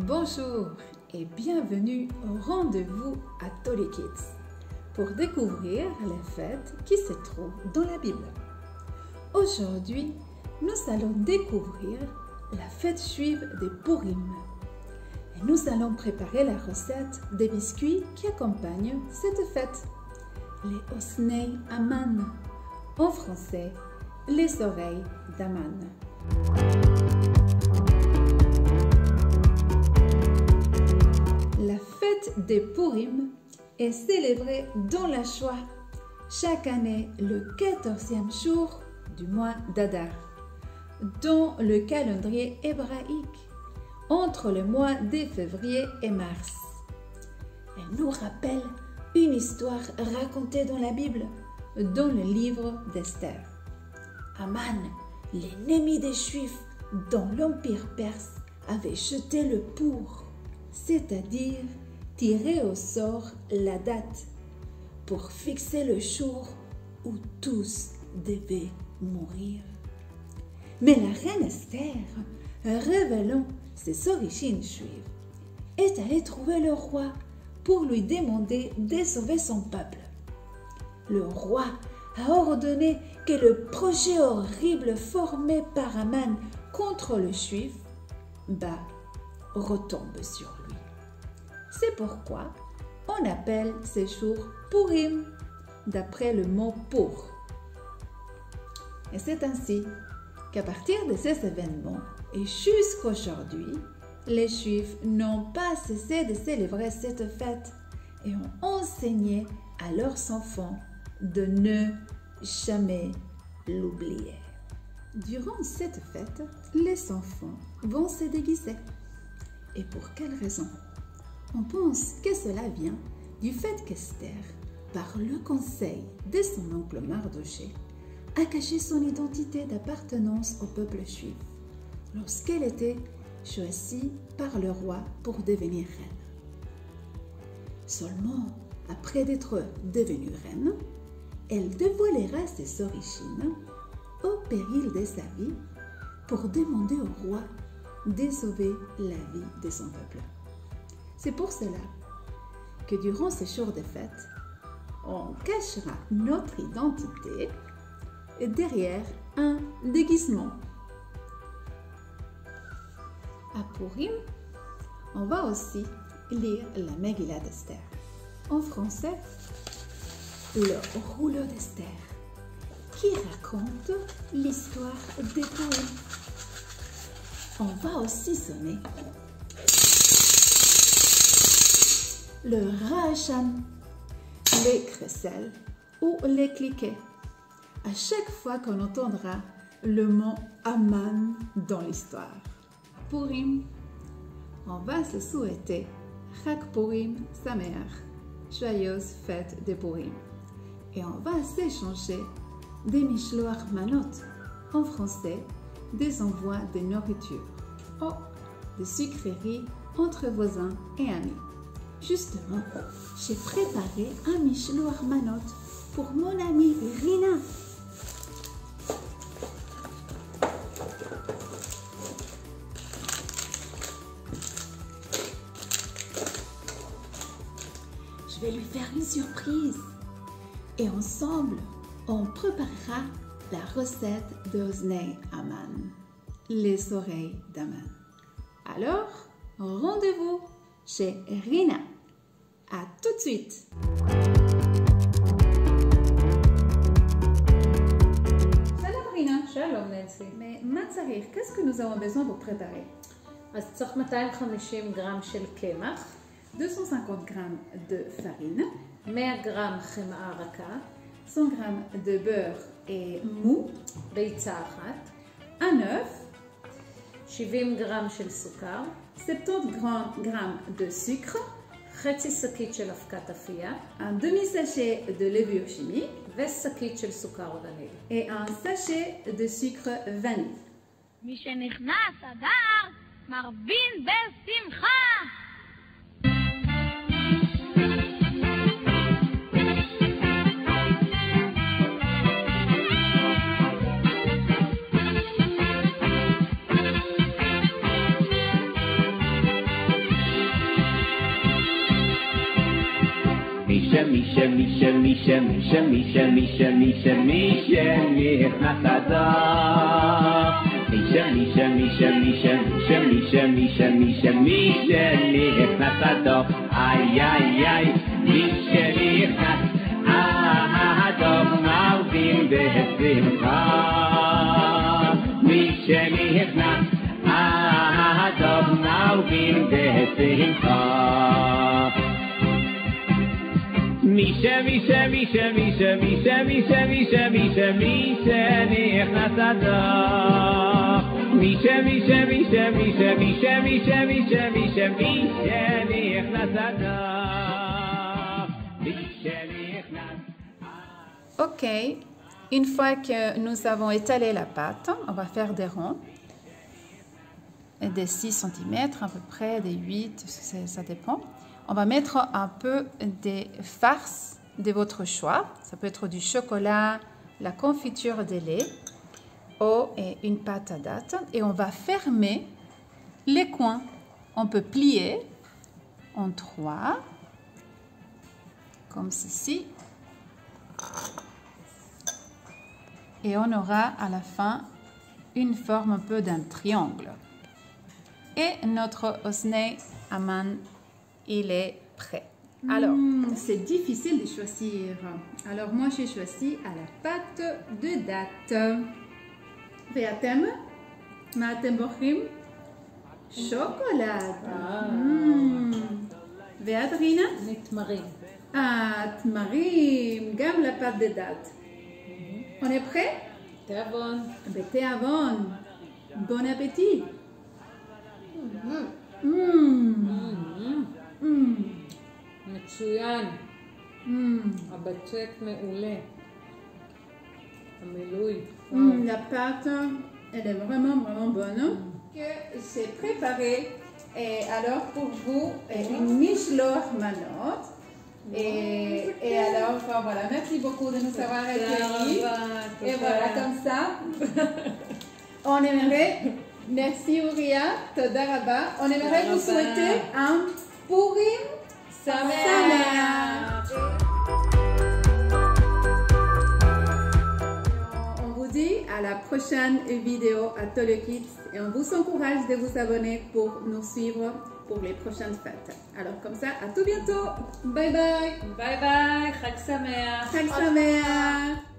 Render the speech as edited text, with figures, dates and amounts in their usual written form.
Bonjour et bienvenue au rendez-vous à Tolly Kids pour découvrir les fêtes qui se trouvent dans la Bible. Aujourd'hui, nous allons découvrir la fête juive de Purim. Et nous allons préparer la recette des biscuits qui accompagnent cette fête. Les Osnei Aman, en français, les oreilles d'Aman. La fête de Purim est célébrée dans la joie chaque année le 14e jour du mois d'Adar, dans le calendrier hébraïque, entre le mois de février et mars. Elle nous rappelle une histoire racontée dans la Bible, dans le livre d'Esther. Aman, l'ennemi des Juifs dans l'Empire perse, avait jeté le pour, c'est-à-dire tiré au sort la date pour fixer le jour où tous devaient mourir. Mais la reine Esther, révélant ses origines juives, est allée trouver le roi pour lui demander de sauver son peuple. Le roi a ordonné que le projet horrible formé par Aman contre le Juif retombe sur lui. C'est pourquoi on appelle ces jours Purim, d'après le mot pour. Et c'est ainsi qu'à partir de ces événements et jusqu'aujourd'hui, les Juifs n'ont pas cessé de célébrer cette fête et ont enseigné à leurs enfants de ne jamais l'oublier. Durant cette fête, les enfants vont se déguiser. Et pour quelle raison? On pense que cela vient du fait qu'Esther, par le conseil de son oncle Mardoché, a caché son identité d'appartenance au peuple juif lorsqu'elle était choisie par le roi pour devenir reine. Seulement après d'être devenue reine, elle dévoilera ses origines au péril de sa vie pour demander au roi de sauver la vie de son peuple. C'est pour cela que durant ces jours de fête, on cachera notre identité derrière un déguisement. À Purim, on va aussi lire la Megillah d'Esther. En français, le rouleau d'Esther, qui raconte l'histoire de Purim. On va aussi sonner le rachan, les crécelles ou les cliquets, à chaque fois qu'on entendra le mot Aman dans l'histoire. Purim, on va se souhaiter Chag Purim Sameach, joyeuse fête de Purim. Et on va s'échanger des mishloach manot, en français, des envois de nourriture, ou des sucreries entre voisins et amis. Justement, j'ai préparé un mishloach manot pour mon amie Rina. Je vais lui faire une surprise. Et ensemble, on préparera la recette de Osnei Aman, les oreilles d'Aman. Alors, rendez-vous chez Rina. À tout de suite. Salam Rina. Shalom Nancy. Mais Matzarich, qu'est-ce que nous avons besoin pour préparer? אז צריך 250 גרם של קמח, 250 g de farine, 100 גרם חמאה רכה, 100 g de beurre et mou, ביצה אחת, un œuf, 70 גרם של סוכר, 70 g de sucre, חצי שקית של אבקת אפייה, un demi-sachet de levure chimique ושקית של סוכר וניל. et un sachet de sucre vanille. משנכנס אדר, מרבין בשמחה. Ok, une fois que nous avons étalé la pâte, on va faire des ronds, des 6 cm à peu près, des 8, ça dépend. On va mettre un peu de farce de votre choix. Ça peut être du chocolat, la confiture de lait ou une pâte à date. Et on va fermer les coins. On peut plier en 3, comme ceci. Et on aura à la fin une forme un peu d'un triangle. Et notre osnei aman, il est prêt. Alors, c'est difficile de choisir. Alors, moi, j'ai choisi à la pâte de date. Ve'atem? Ma atem bochrim? Chocolat. Ve'adrina? תמרים. תמרים, גם la pâte de date. On est prêt? תיאבון. בתיאבון. Bon appétit. מצוין. הבצק מעולה. המילוי. La pâte, elle est vraiment bonne. Que j'ai préparé alors pour vous une Michelor Manot. Et alors, voilà, merci beaucoup de nous avoir accueillis. Et voilà, comme ça, on aimerait, merci Ouria, Toda Rabba, on aimerait vous souhaiter un Purim Sameach. On vous dit à la prochaine vidéo à Tolo Kids et on vous encourage de vous abonner pour nous suivre pour les prochaines fêtes. Alors comme ça, à tout bientôt. Bye bye. ביי ביי, חג שמח. חג שמח.